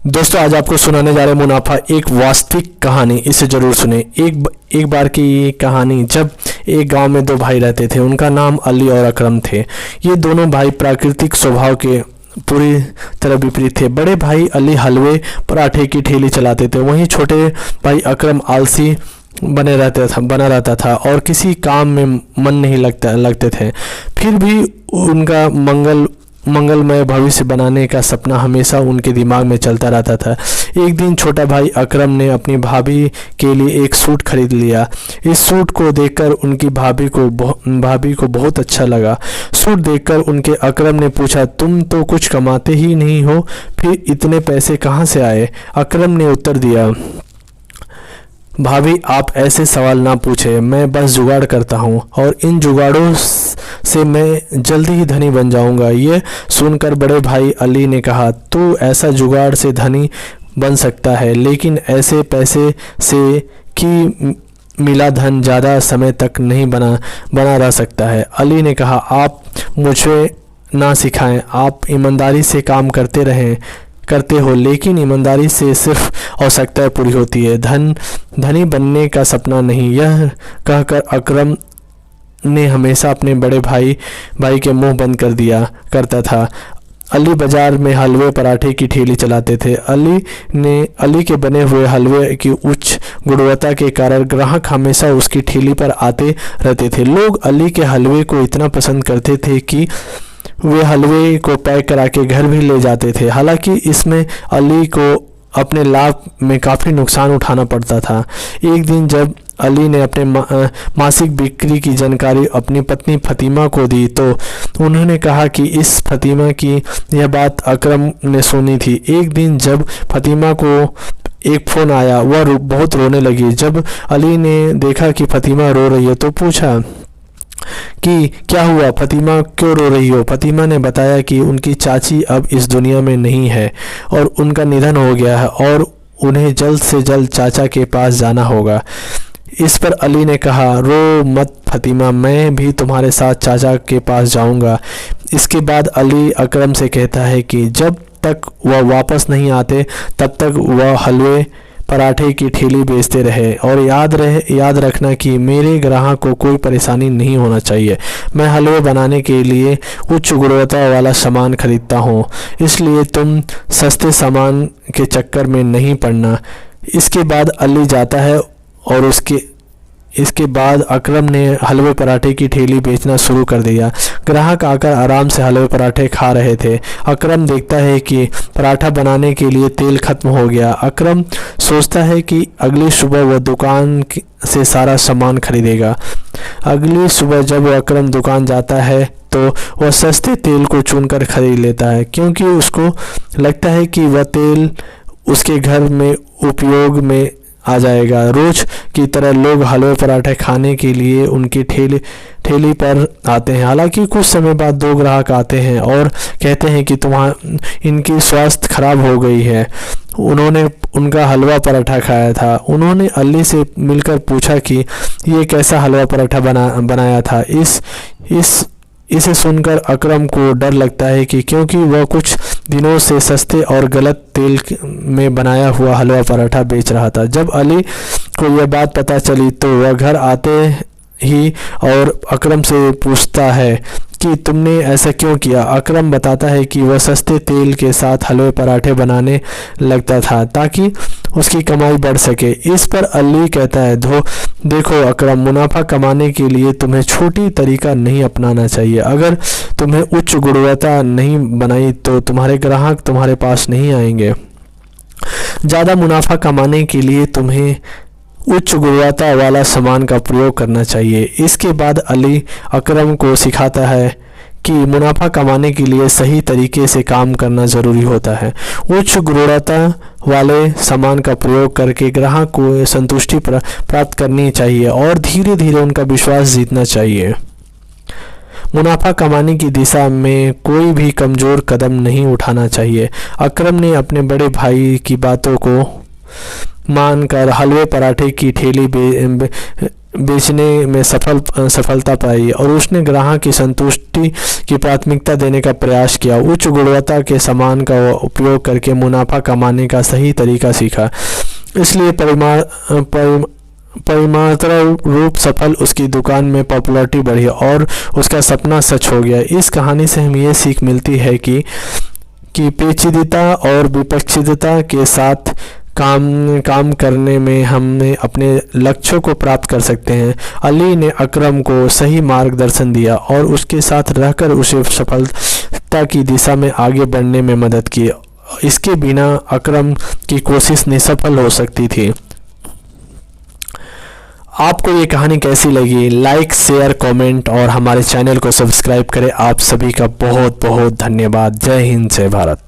दोस्तों आज आपको सुनाने जा रहे मुनाफा एक वास्तविक कहानी, इसे जरूर सुने। एक बार की ये कहानी, जब एक गांव में दो भाई रहते थे। उनका नाम अली और अकरम थे। ये दोनों भाई प्राकृतिक स्वभाव के पूरी तरह विपरीत थे। बड़े भाई अली हलवे पराठे की ठेली चलाते थे, वहीं छोटे भाई अकरम आलसी बना रहता था और किसी काम में मन नहीं लगते थे। फिर भी उनका मंगलमय भविष्य बनाने का सपना हमेशा उनके दिमाग में चलता रहता था। एक दिन छोटा भाई अकरम ने अपनी भाभी के लिए एक सूट खरीद लिया। इस सूट को देखकर उनकी भाभी को बहुत अच्छा लगा। सूट देखकर उनके अकरम ने पूछा, तुम तो कुछ कमाते ही नहीं हो, फिर इतने पैसे कहाँ से आए? अकरम ने उत्तर दिया, भाभी आप ऐसे सवाल ना पूछे, मैं बस जुगाड़ करता हूँ और इन जुगाड़ों से मैं जल्दी ही धनी बन जाऊँगा। ये सुनकर बड़े भाई अली ने कहा, तू ऐसा जुगाड़ से धनी बन सकता है, लेकिन ऐसे पैसे से कि मिला धन ज़्यादा समय तक नहीं बना रह सकता है। अली ने कहा, आप मुझे ना सिखाएं, आप ईमानदारी से काम करते हो, लेकिन ईमानदारी से सिर्फ आवश्यकताएं पूरी होती है, धनी बनने का सपना नहीं। यह कहकर अकरम ने हमेशा अपने बड़े भाई के मुंह बंद कर दिया करता था। अली बाजार में हलवे पराठे की ठेली चलाते थे। अली के बने हुए हलवे की उच्च गुणवत्ता के कारण ग्राहक हमेशा उसकी ठेली पर आते रहते थे। लोग अली के हलवे को इतना पसंद करते थे कि वे हलवे को पैक करा के घर भी ले जाते थे। हालांकि इसमें अली को अपने लाभ में काफ़ी नुकसान उठाना पड़ता था। एक दिन जब अली ने अपने मासिक बिक्री की जानकारी अपनी पत्नी फतीमा को दी, तो उन्होंने कहा कि इस फतीमा की यह बात अकरम ने सुनी थी। एक दिन जब फतीमा को एक फ़ोन आया, वह बहुत रोने लगी। जब अली ने देखा कि फतीमा रो रही है तो पूछा कि क्या हुआ, फतीमा क्यों रो रही हो? फतीमा ने बताया कि उनकी चाची अब इस दुनिया में नहीं है और उनका निधन हो गया है और उन्हें जल्द से जल्द चाचा के पास जाना होगा। इस पर अली ने कहा, रो मत फतीमा, मैं भी तुम्हारे साथ चाचा के पास जाऊंगा। इसके बाद अली अकरम से कहता है कि जब तक वह वापस नहीं आते तब तक वह हलवे पराठे की ठेली बेचते रहे और याद रखना कि मेरे ग्राहक को कोई परेशानी नहीं होना चाहिए। मैं हलवे बनाने के लिए उच्च गुणवत्ता वाला सामान खरीदता हूँ, इसलिए तुम सस्ते सामान के चक्कर में नहीं पड़ना। इसके बाद अली जाता है और इसके बाद अकरम ने हलवे पराठे की ठेली बेचना शुरू कर दिया। ग्राहक आकर आराम से हलवे पराठे खा रहे थे। अकरम देखता है कि पराठा बनाने के लिए तेल खत्म हो गया। अकरम सोचता है कि अगली सुबह वह दुकान से सारा सामान खरीदेगा। अगली सुबह जब अकरम दुकान जाता है तो वह सस्ते तेल को चुनकर खरीद लेता है, क्योंकि उसको लगता है कि वह तेल उसके घर में उपयोग में आ जाएगा। रोज की तरह लोग हलवे पराठे खाने के लिए उनकी ठेली पर आते हैं। हालांकि कुछ समय बाद दो ग्राहक आते हैं और कहते हैं कि इनकी स्वास्थ्य खराब हो गई है, उन्होंने उनका हलवा पराठा खाया था। उन्होंने अली से मिलकर पूछा कि ये कैसा हलवा पराठा बनाया था। इसे सुनकर अकरम को डर लगता है कि क्योंकि वह कुछ दिनों से सस्ते और गलत तेल में बनाया हुआ हलवा पराठा बेच रहा था। जब अली को यह बात पता चली तो वह घर आते ही और अकरम से पूछता है कि तुमने ऐसा क्यों किया। अकरम बताता है कि वह सस्ते तेल के साथ हलवे पराठे बनाने लगता था ताकि उसकी कमाई बढ़ सके। इस पर अली कहता है, देखो अकरम, मुनाफा कमाने के लिए तुम्हें छोटी तरीका नहीं अपनाना चाहिए। अगर तुम्हें उच्च गुणवत्ता नहीं बनाई तो तुम्हारे ग्राहक तुम्हारे पास नहीं आएंगे। ज़्यादा मुनाफा कमाने के लिए तुम्हें उच्च गुणवत्ता वाला सामान का प्रयोग करना चाहिए। इसके बाद अली अकरम को सिखाता है कि मुनाफा कमाने के लिए सही तरीके से काम करना ज़रूरी होता है। उच्च गुणवत्ता वाले सामान का प्रयोग करके ग्राहक को संतुष्टि प्राप्त करनी चाहिए और धीरे धीरे उनका विश्वास जीतना चाहिए। मुनाफा कमाने की दिशा में कोई भी कमज़ोर कदम नहीं उठाना चाहिए। अकरम ने अपने बड़े भाई की बातों को मानकर हलवे पराठे की ठेली बेचने में सफलता पाई और उसने ग्राहक की संतुष्टि की प्राथमिकता देने का प्रयास किया। उच्च गुणवत्ता के सामान का उपयोग करके मुनाफा कमाने का सही तरीका सीखा, इसलिए परिमाणात्मक रूप सफल उसकी दुकान में पॉपुलैरिटी बढ़ी और उसका सपना सच हो गया। इस कहानी से हमें ये सीख मिलती है कि पेचीदगी और विपक्षितता के साथ काम करने में हम अपने लक्ष्यों को प्राप्त कर सकते हैं। अली ने अकरम को सही मार्गदर्शन दिया और उसके साथ रहकर उसे सफलता की दिशा में आगे बढ़ने में मदद की। इसके बिना अकरम की कोशिश निसफल हो सकती थी। आपको ये कहानी कैसी लगी? लाइक, शेयर, कमेंट और हमारे चैनल को सब्सक्राइब करें। आप सभी का बहुत बहुत धन्यवाद। जय हिंद, जय भारत।